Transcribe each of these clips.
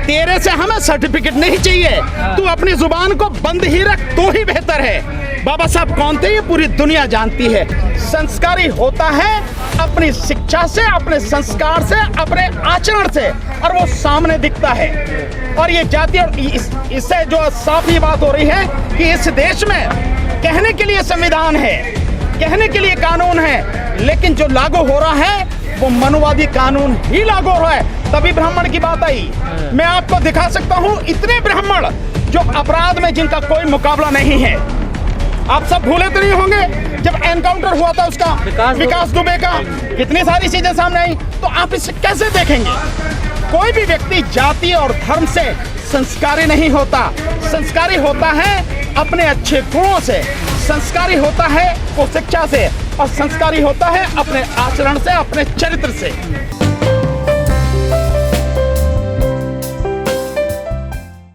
तेरे से हमें सर्टिफिकेट नहीं चाहिए, तू अपनी जुबान को बंद ही रख तो ही बेहतर है। बाबा साहब कौन थे ये पूरी दुनिया जानती है। संस्कारी होता है अपनी शिक्षा से, अपने संस्कार से, अपने आचरण से, और वो सामने दिखता है। और ये जाति, और इससे जो साफ ही बात हो रही है कि इस देश में कहने के लिए संविधान है, कहने के लिए कानून है, लेकिन जो लागू हो रहा है वो मनुवादी कानून ही लागू हो रहा है। तभी ब्राह्मण की बात आई। मैं आपको दिखा सकता हूं इतने ब्राह्मण जो अपराध में जिनका कोई मुकाबला नहीं है। आप सब भूले तो नहीं होंगे जब एनकाउंटर हुआ था उसका, विकास दुबे का, कितनी सारी चीजें सामने आई। तो आप इसे कैसे देखेंगे? कोई भी व्यक्ति जाति और धर्म से संस्कारी नहीं होता। संस्कारी होता है अपने अच्छे गुणों से, संस्कारी होता है वो शिक्षा से, और संस्कारी होता है अपने आचरण से, अपने चरित्र से।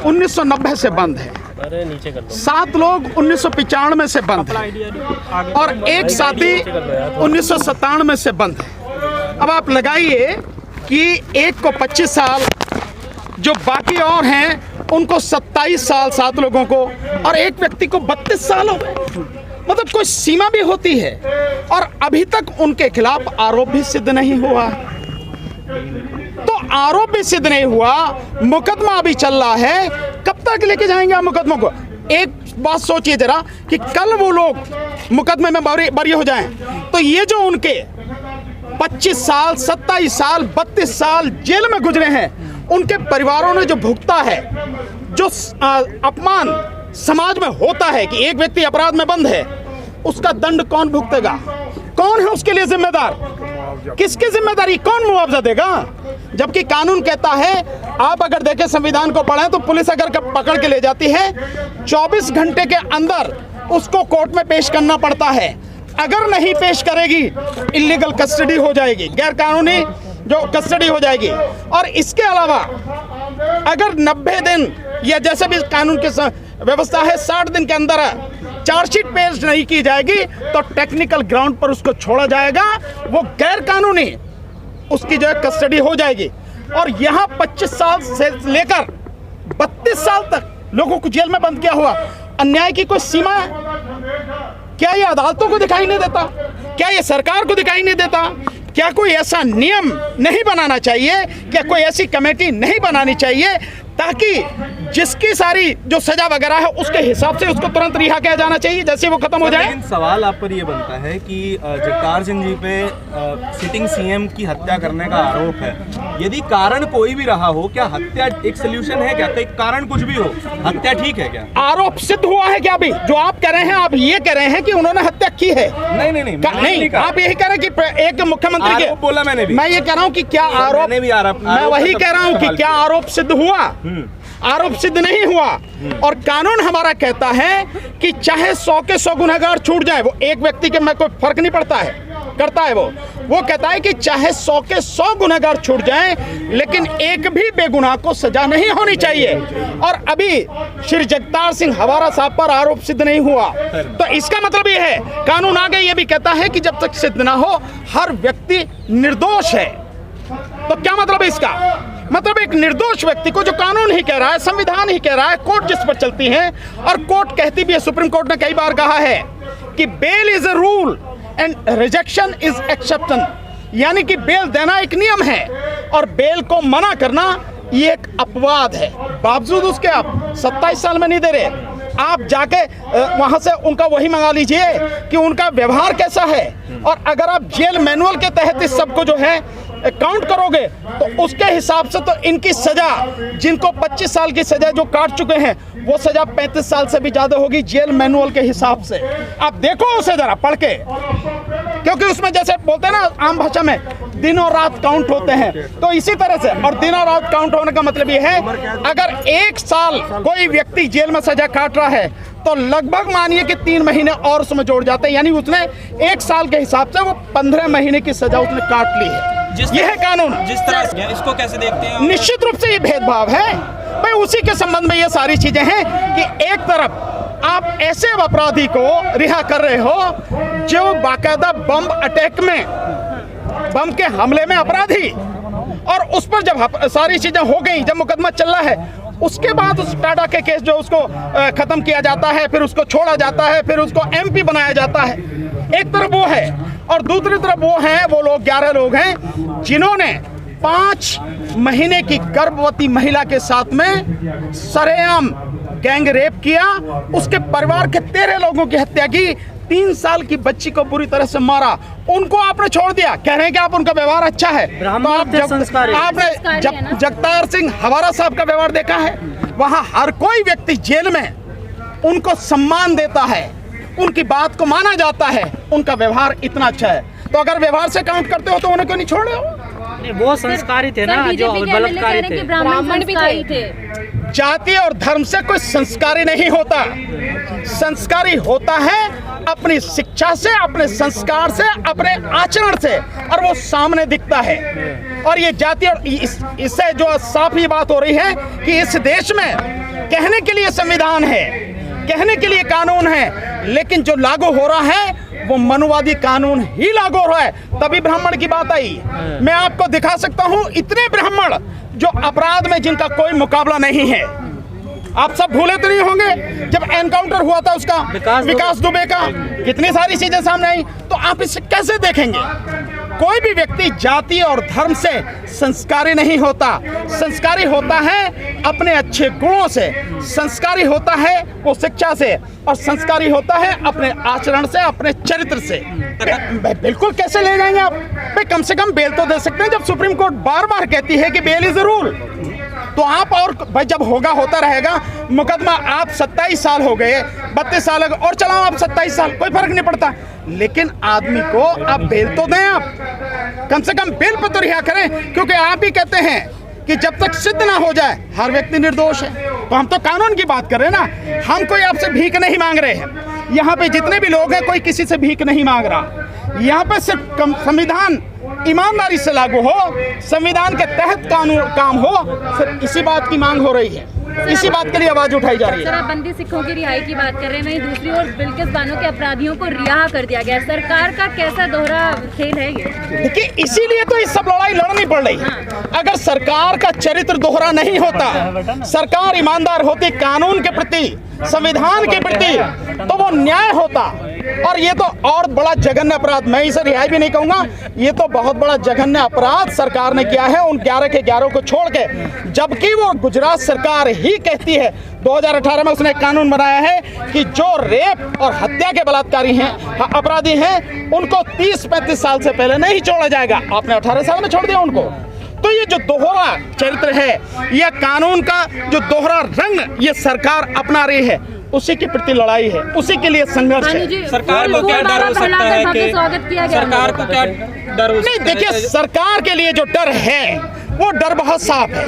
(1990) से बंद है, 7 लोग 1995 से बंद है, और एक साथी 1997 से बंद है। अब आप लगाइए कि एक को 25 साल, जो बाकी और हैं उनको 27 साल, 7 लोगों को, और एक व्यक्ति को 32 साल हो गए। मतलब कोई सीमा भी होती है। और अभी तक उनके खिलाफ आरोप भी सिद्ध नहीं हुआ। तो आरोप भी सिद्ध नहीं हुआ, मुकदमा अभी चल रहा है। कब तक लेके जाएंगे आप मुकदमों को? एक बात सोचिए जरा कि कल वो लोग मुकदमे में बरी हो जाएं, तो ये जो उनके 25 साल, 27 साल, 32 साल जेल में गुजरे हैं, उनके परिवारों ने जो भुगता है, जो अपमान समाज में होता है कि एक व्यक्ति अपराध में बंद है, उसका दंड कौन भुगतेगा? कौन है उसके लिए जिम्मेदार? किसकी जिम्मेदारी? कौन मुआवजा देगा? जबकि कानून कहता है, आप अगर देखें संविधान को पढ़ें तो पुलिस अगर पकड़ के ले जाती है 24 घंटे के अंदर उसको कोर्ट में पेश करना पड़ता है। अगर नहीं पेश करेगी इलीगल कस्टडी हो जाएगी, गैर कानूनी जो कस्टडी हो जाएगी। और इसके अलावा अगर 90 दिन या जैसे भी कानून की व्यवस्था है 60 दिन के अंदर चार्जशीट पेश नहीं की जाएगी तो टेक्निकल ग्राउंड पर उसको छोड़ा जाएगा, वो गैर कानूनी उसकी जो है कस्टडी हो जाएगी। और यहाँ 25 साल से लेकर 32 साल तक लोगों को जेल में बंद किया हुआ। अन्याय की कोई सीमा है क्या? ये अदालतों को दिखाई नहीं देता क्या? ये सरकार को दिखाई नहीं देता क्या? कोई ऐसा नियम नहीं बनाना चाहिए क्या? कोई ऐसी कमेटी नहीं बनानी चाहिए ताकि जिसकी सारी जो सजा वगैरह है उसके हिसाब से उसको तुरंत रिहा किया जाना चाहिए जैसे वो खत्म हो जाए। लेकिन सवाल आप पर ये बनता है कि जगतार सिंह जी पे सिटिंग सीएम की हत्या करने का आरोप है। यदि कारण कोई भी रहा हो, क्या हत्या एक सोल्यूशन है क्या? कोई कारण कुछ भी हो, हत्या ठीक है क्या? आरोप सिद्ध हुआ है क्या? अभी जो आप कह रहे हैं, आप ये कह रहे हैं कि उन्होंने हत्या की है? नहीं, आप यही कह रहे हैं कि एक मुख्यमंत्री के बोला मैंने भी। मैं ये कह रहा हूँ कि क्या आरोप, मैं वही कह रहा हूँ कि क्या आरोप सिद्ध हुआ? आरोप सिद्ध नहीं हुआ। और कानून हमारा कहता है कि चाहे 100 के 100 गुनहगार छूट जाए, वो एक व्यक्ति के में कोई फर्क नहीं पड़ता है, करता है वो कहता है कि चाहे 100 के 100 गुनहगार छूट जाएं, लेकिन एक भी बेगुनाह को सजा नहीं होनी चाहिए। और अभी श्री जगतार सिंह हवारा साहब पर आरोप सिद्ध नहीं हुआ, तो इसका मतलब ये है कानून आगे ये भी कहता है कि जब तक सिद्ध ना हो हर व्यक्ति निर्दोष है। तो क्या मतलब है इसका? मतलब एक निर्दोष व्यक्ति को जो कानून ही कह रहा है, संविधान ही कह रहा है, कोर्ट जिस पर चलती है, और कोर्ट कहती भी है, सुप्रीम कोर्ट ने कई बार कहा है कि bail is a rule and rejection is exception, यानी कि बेल देना एक नियम है और बेल को मना करना ये एक अपवाद है। बावजूद उसके आप 27 साल में नहीं दे रहे। आप जाके वहां से उनका वही मंगा लीजिए कि उनका व्यवहार कैसा है, और अगर आप जेल मैनुअल के तहत इस सबको जो है काउंट करोगे तो उसके हिसाब से तो इनकी सजा, जिनको 25 साल की सजा जो काट चुके हैं, वो सजा 35 साल से भी ज्यादा होगी जेल मैनुअल के हिसाब से। आप देखो उसे जरा पढ़ के, क्योंकि उसमें जैसे बोलते हैं ना आम भाषा में दिन और रात काउंट होते हैं, तो इसी तरह से। और दिन और रात काउंट होने का मतलब ये है अगर 1 साल कोई व्यक्ति जेल में सजा काट रहा है तो लगभग मानिए कि 3 महीने और उसमें जोड़ जाते हैं, यानी उसने 1 साल के हिसाब से वो 15 महीने की सजा उसने काट ली है। यह है कानून। जिस तरह इसको कैसे देखते हैं? निश्चित रूप से ये भेदभाव है भाई। उसी के संबंध में ये सारी चीजें हैं कि एक तरफ आप ऐसे अपराधी को रिहा कर रहे हो जो बाकायदा बम अटैक में, बम के हमले में अपराधी, और उस पर जब सारी चीजें हो गई, जब मुकदमा चल रहा है, उसके बाद उस टाटा के केस जो उसको खत्म किया जाता है, फिर उसको छोड़ा जाता है, फिर उसको एमपी बनाया जाता है। एक तरफ वो है और दूसरी तरफ वो हैं, वो लोग 11 लोग हैं जिन्होंने 5 महीने की गर्भवती महिला के साथ में सरेआम गैंग रेप किया, उसके परिवार के 13 लोगों की हत्या की, 3 साल की बच्ची को बुरी तरह से मारा, उनको आपने छोड़ दिया, कह रहे हैं कि आप उनका व्यवहार अच्छा है। तो आपने जगतार सिंह हवारा साहब का व्यवहार देखा है, वहां हर कोई व्यक्ति जेल में उनको सम्मान देता है, उनकी बात को माना जाता है, उनका व्यवहार इतना अच्छा है। तो अगर व्यवहार से काउंट करते हो तो उन्हें क्यों नहीं छोड़ रहे हो? वो संस्कारी थे ना, जो बलात्कारी थे, ब्राह्मण भी थे। जाति और धर्म से कोई संस्कारी नहीं होता। संस्कारी होता है अपनी शिक्षा से, अपने संस्कार से, अपने आचरण से, और वो सामने दिखता है। और ये जाति और इससे जो साफ ये बात हो रही है कि इस देश में कहने के लिए संविधान है, कहने के लिए कानून है, लेकिन जो लागू हो रहा है वो मनुवादी कानून ही लागू हो रहा है। तभी ब्राह्मण की बात आई। मैं आपको दिखा सकता हूं इतने ब्राह्मण जो अपराध में जिनका कोई मुकाबला नहीं है। आप सब भूले तो नहीं होंगे जब एनकाउंटर हुआ था उसका, विकास दुबे का, कितनी सारी चीजें सामने आई। तो आप इसे कैसे देखेंगे? कोई भी व्यक्ति जाति और धर्म से संस्कारी नहीं होता। संस्कारी होता है अपने अच्छे गुणों से, संस्कारी होता है वो शिक्षा से, और संस्कारी होता है अपने आचरण से, अपने चरित्र से। बिल्कुल कैसे ले जाएंगे आप? भाई कम से कम बेल तो दे सकते हैं। जब सुप्रीम कोर्ट बार बार कहती है कि बेल इज रूल, तो आप, और भाई जब होगा होता रहेगा। मुकदमा आप 27 साल हो गए, 32 साल हो गए, और चलाओ आप 27 साल, कोई फर्क नहीं पड़ता। लेकिन आदमी को आप बेल तो दें, आप कम से कम बेल पर तो रिहा करें, क्योंकि आप ही कहते हैं कि जब तक सिद्ध ना हो जाए हर व्यक्ति निर्दोष है। तो हम तो कानून की बात कर रहे हैं ना, हम कोई आपसे भीख नहीं मांग रहे हैं। यहाँ पे जितने भी लोग हैं कोई किसी से भीख नहीं मांग रहा। यहाँ पे सिर्फ संविधान ईमानदारी से लागू हो, संविधान के तहत कानून काम हो, सिर्फ इसी बात की मांग हो रही है, इसी बात के लिए आवाज उठाई जा रही है। शराबबंदी सिखों की रिहाई की बात कर रहे हैं, वहीं दूसरी ओर बिल्किस बानो के अपराधियों को रिहा कर दिया गया। सरकार का कैसा दोहरा खेल है ये? देखिए, इसीलिए तो ये सब लड़ाई लड़नी पड़ रही है। अगर सरकार का चरित्र दोहरा नहीं होता, सरकार ईमानदार होती कानून के प्रति, संविधान के प्रति, तो वो न्याय होता। और ये तो और बड़ा जघन्य अपराध, मैं इसे रिहाई भी नहीं कहूंगा, ये तो बहुत बड़ा जघन्य अपराध सरकार ने किया है उन 11 के 11 को छोड़ के। जबकि वो गुजरात सरकार ही कहती है, 2018 में उसने एक कानून बनाया है कि जो रेप और हत्या के बलात्कारी हैं, अपराधी हैं, उनको 30-35 साल से पहले नहीं छोड़ा जाएगा। आपने 18 साल में छोड़ दिया उनको। तो ये जो दोहरा चरित्र है, यह कानून का जो दोहरा रंग ये सरकार अपना रही है, उसी के प्रति लड़ाई है, उसी के लिए संघर्ष है। सरकार को क्या डर हो सकता है कि सरकार को क्या डर हो सकता है? नहीं, देखिए, सरकार के लिए जो डर है वो डर बहुत साफ है।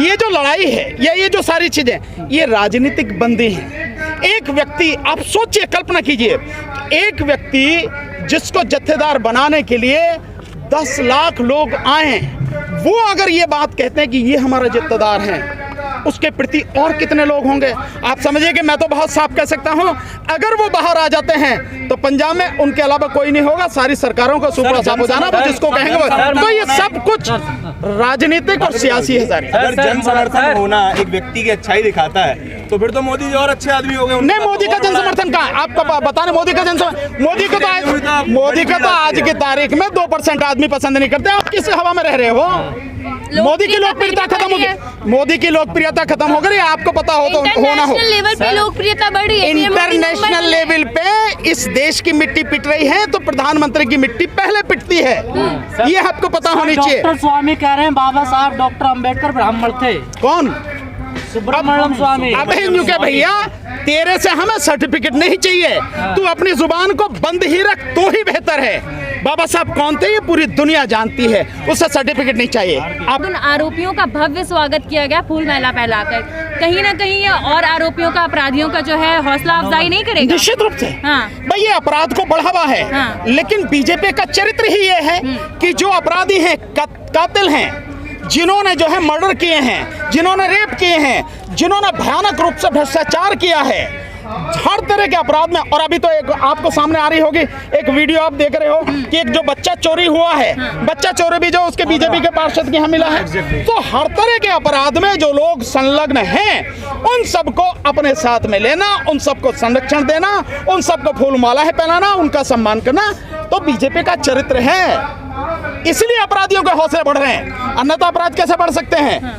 ये जो लड़ाई है या ये जो सारी चीजें, ये राजनीतिक बंदी है। एक व्यक्ति, आप सोचिए, कल्पना कीजिए, एक व्यक्ति जिसको जत्थेदार बनाने के लिए 10 लाख लोग आए, वो अगर ये बात कहते हैं कि ये हमारा जत्थेदार है, उसके प्रति और कितने लोग होंगे? आप समझिए कि मैं तो बहुत साफ कह सकता हूं, अगर वो बाहर आ जाते हैं तो पंजाब में उनके अलावा कोई नहीं होगा, सारी सरकारों का सुपड़ा साफ हो जाना, वो जिसको कहेंगे वो। तो ये सब कुछ राजनीतिक और सियासी है सारी। अगर जन समर्थन होना एक व्यक्ति की अच्छाई दिखाता है, तो फिर तो मोदी जी और अच्छे आदमी हो गए। नहीं, मोदी का जन समर्थन कहाँ है? आपको बताने, मोदी का जन मोदी को तो आज की तारीख में 2% आदमी पसंद नहीं करते। आप किस हवा में रह रहे हो? मोदी की लोकप्रियता खत्म हो गई, मोदी की लोकप्रियता खत्म हो गई, आपको पता हो तो होना हो। इंटरनेशनल लेवल पे लोकप्रियता बढ़ रही है, इंटरनेशनल लेवल पे इस देश की मिट्टी पिट रही है तो प्रधानमंत्री की मिट्टी पहले पिटती है, ये आपको पता होनी चाहिए। डॉक्टर स्वामी कह रहे हैं बाबा साहब डॉक्टर अंबेडकर ब्राह्मण थे। कौन? सुब्रमण्यम स्वामी। अब हिंदू के भैया, तेरे से हमें सर्टिफिकेट नहीं चाहिए, तू अपनी जुबान को बंद ही रख, तो ही बेहतर है। बाबा साहब कौन थे ये पूरी दुनिया जानती है, उससे सर्टिफिकेट नहीं चाहिए। अब उन आरोपियों का भव्य स्वागत किया गया फूल माला फैलाकर, कहीं ना कहीं ये और आरोपियों का, अपराधियों का जो है हौसला अफजाई नहीं करेगा? निश्चित रूप से। हाँ। भाई ये अपराध को बढ़ावा है। हाँ। लेकिन बीजेपी का चरित्र ही ये है कि जो अपराधी हैं, कातिल हैं, जिन्होंने जो है मर्डर किए हैं, जिन्होंने रेप किए हैं, जिन्होंने भयानक रूप से भ्रष्टाचार किया है, हर तरह के अपराध में। और अभी तो एक आपको सामने आ रही होगी एक वीडियो आप देख रहे हो कि एक जो बच्चा चोरी हुआ है, बच्चा चोरी भी जो उसके बीजेपी के पार्षद के यहाँ मिला है। तो हर तरह के अपराध में जो लोग संलग्न हैं उन सबको अपने साथ में लेना, उन सबको संरक्षण देना, उन सबको फूल मालाएं पहनाना, उनका सम्मान करना तो बीजेपी का चरित्र है। इसलिए अपराधियों के हौसले बढ़ रहे हैं, अन्यथा अपराध कैसे बढ़ सकते हैं?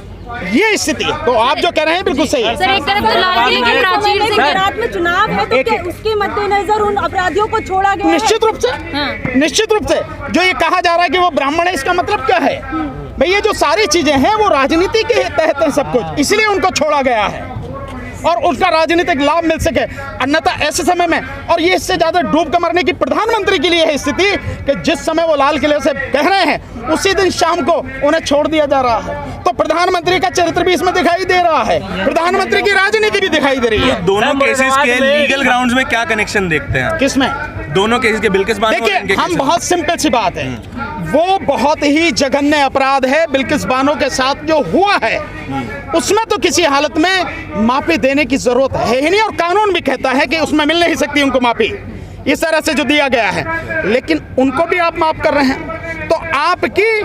ये स्थिति है। तो आप जो कह रहे हैं बिल्कुल सही है। सर, एक तरफ तो लाल किले के प्राचीर से गुजरात में चुनाव है तो क्या उसके मद्देनजर उन अपराधियों को छोड़ा गया है? निश्चित रूप से, निश्चित रूप से जो ये कहा जा रहा है कि वो ब्राह्मण है, इसका मतलब क्या है भाई? ये जो सारी चीजें हैं वो राजनीति के तहत है सब कुछ, इसलिए उनको छोड़ा गया है और उसका राजनीतिक लाभ मिल सके। अन्यथा ऐसे समय में, और ये इससे ज्यादा डूब कर मरने की प्रधानमंत्री के लिए है स्थिति कि जिस समय वो लाल किले से कह रहे हैं उसी दिन शाम को उन्हें छोड़ दिया जा रहा है। तो प्रधानमंत्री का चरित्र भी इसमें दिखाई दे रहा है, प्रधानमंत्री की राजनीति भी दिखाई दे रही है। दोनों केसेस के लीगल ग्राउंड्स में क्या कनेक्शन देखते हैं? किसमें? दोनों केसेस के बिल्किस बानो। देखिए, हम बहुत सिंपल सी बात है, वो बहुत ही जघन्य अपराध है बिल्किस बानो के साथ जो हुआ है, उसमें तो किसी हालत में माफी देने की जरूरत है ही नहीं, और कानून भी कहता है कि उसमें मिल नहीं सकती उनको माफी इस तरह से जो दिया गया है। लेकिन उनको भी आप माफ कर रहे हैं, तो आपकी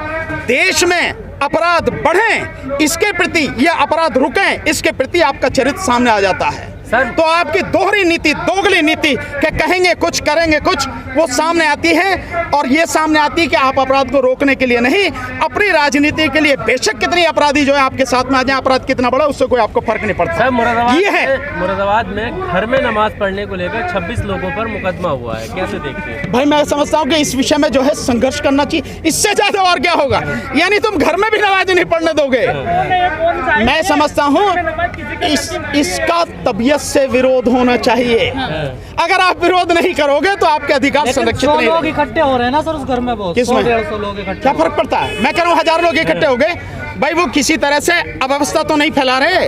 देश में अपराध बढ़े इसके प्रति या अपराध रुकें इसके प्रति आपका चरित्र सामने आ जाता है। तो आपकी दोहरी नीति, दोगली नीति के कहेंगे कुछ करेंगे कुछ, वो सामने आती है। और ये सामने आती है कि आप अपराध को रोकने के लिए नहीं, अपनी राजनीति के लिए। बेशक कितनी अपराधी जो है आपके साथ में आ जाए, अपराध कितना बड़ा उससे कोई आपको फर्क नहीं पड़ता। ये है मुरादाबाद में घर में नमाज पढ़ने को लेकर 26 लोगों पर मुकदमा हुआ है, कैसे देखते हैं? भाई मैं समझता हूँ कि इस विषय में जो है संघर्ष करना चाहिए, इससे ज्यादा और क्या होगा? यानी तुम घर में भी नमाज नहीं पढ़ने दोगे? मैं समझता हूँ इसका तबीयत से विरोध होना चाहिए। अगर आप विरोध नहीं करोगे तो आपके अधिकार संरक्षित नहीं लोग इकट्ठे हो रहे हैं ना सर उस घर में, बहुत 100-150 लोग इकट्ठे। क्या फर्क पड़ता है? मैं कह रहा हूँ 1000 लोग इकट्ठे हो गए, भाई वो किसी तरह से अव्यवस्था तो नहीं फैला रहे।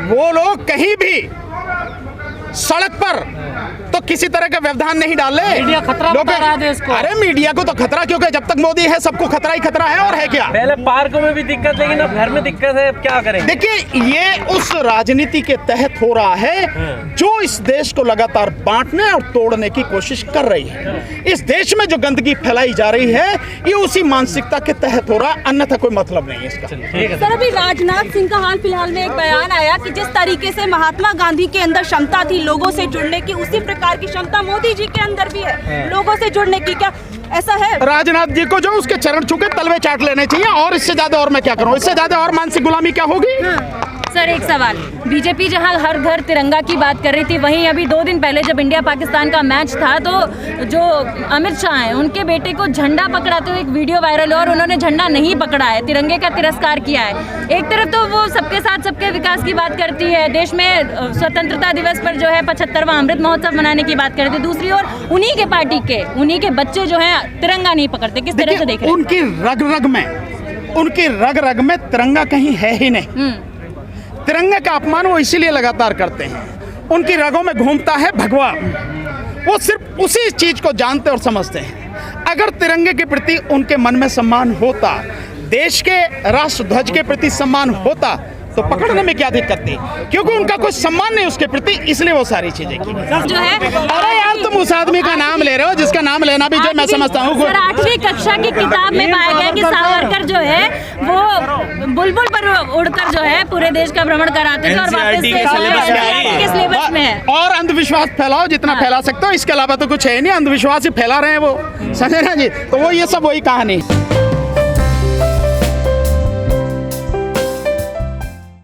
वो लोग कहीं भी सड़क पर तो किसी तरह का व्यवधान नहीं डाले। मीडिया खतरा बता रहा है देश को। अरे मीडिया को तो खतरा, क्योंकि जब तक मोदी है सबको खतरा ही खतरा है, और है क्या? पहले पार्कों में भी दिक्कत, लेकिन अब घर में दिक्कत है, अब क्या करेंगे? देखिए, ये उस राजनीति के तहत हो रहा है जो इस देश को लगातार बांटने और तोड़ने की कोशिश कर रही है। इस देश में जो गंदगी फैलाई जा रही है ये उसी मानसिकता के तहत हो रहा है, अन्यथा कोई मतलब नहीं है इसका। सर, अभी राजनाथ सिंह का हाल फिलहाल में एक बयान आया कि जिस तरीके से महात्मा गांधी के अंदर क्षमता थी लोगों से जुड़ने की, उसी प्रकार की क्षमता मोदी जी के अंदर भी है लोगों से जुड़ने की। क्या ऐसा है? राजनाथ जी को जो उसके चरण छूके तलवे चाट लेने चाहिए, और इससे ज्यादा और मैं क्या करूं? इससे ज्यादा और मानसिक गुलामी क्या होगी? सर, एक सवाल, बीजेपी जहां हर घर तिरंगा की बात कर रही थी, वहीं अभी 2 दिन पहले जब इंडिया पाकिस्तान का मैच था तो जो अमित शाह हैं उनके बेटे को झंडा पकड़ाते हुए एक वीडियो वायरल हुआ और उन्होंने झंडा नहीं पकड़ा है, तिरंगे का तिरस्कार किया है। एक तरफ तो वो सबके साथ सबके विकास की बात करती है, देश में स्वतंत्रता दिवस पर जो है 75वां अमृत महोत्सव मनाने की बात करती है, दूसरी ओर उन्हीं के पार्टी के उन्हीं के बच्चे जो है तिरंगा नहीं पकड़ते। किस तरह से देख रहे हैं? उनकी रग रग में तिरंगा कहीं है ही नहीं। तिरंगे का अपमान वो इसीलिए लगातार करते हैं, उनकी रगों में घूमता है भगवा। वो सिर्फ उसी चीज को जानते और समझते हैं। अगर तिरंगे के प्रति उनके मन में सम्मान होता, देश के राष्ट्र ध्वज के प्रति सम्मान होता, तो पकड़ने में क्या दिक्कत थी? क्योंकि उनका कोई सम्मान नहीं उसके प्रति, इसलिए वो सारी चीजें की जो है। अरे यार, तुम उस आदमी का नाम ले रहे हो जिसका नाम लेना भी जो मैं समझता हूँ। 8वीं कक्षा की किताब में पाया गया कि सावरकर जो है वो बुलबुल पर उड़कर जो है पूरे देश का भ्रमण कराते थे और वापस के सिलेबस में है। और अंधविश्वास फैलाओ जितना फैला सकते हो, इसके अलावा तो कुछ है नहीं। अंधविश्वास ही फैला रहे हैं वो, समझे ना जी? तो वो ये सब वही कहानी।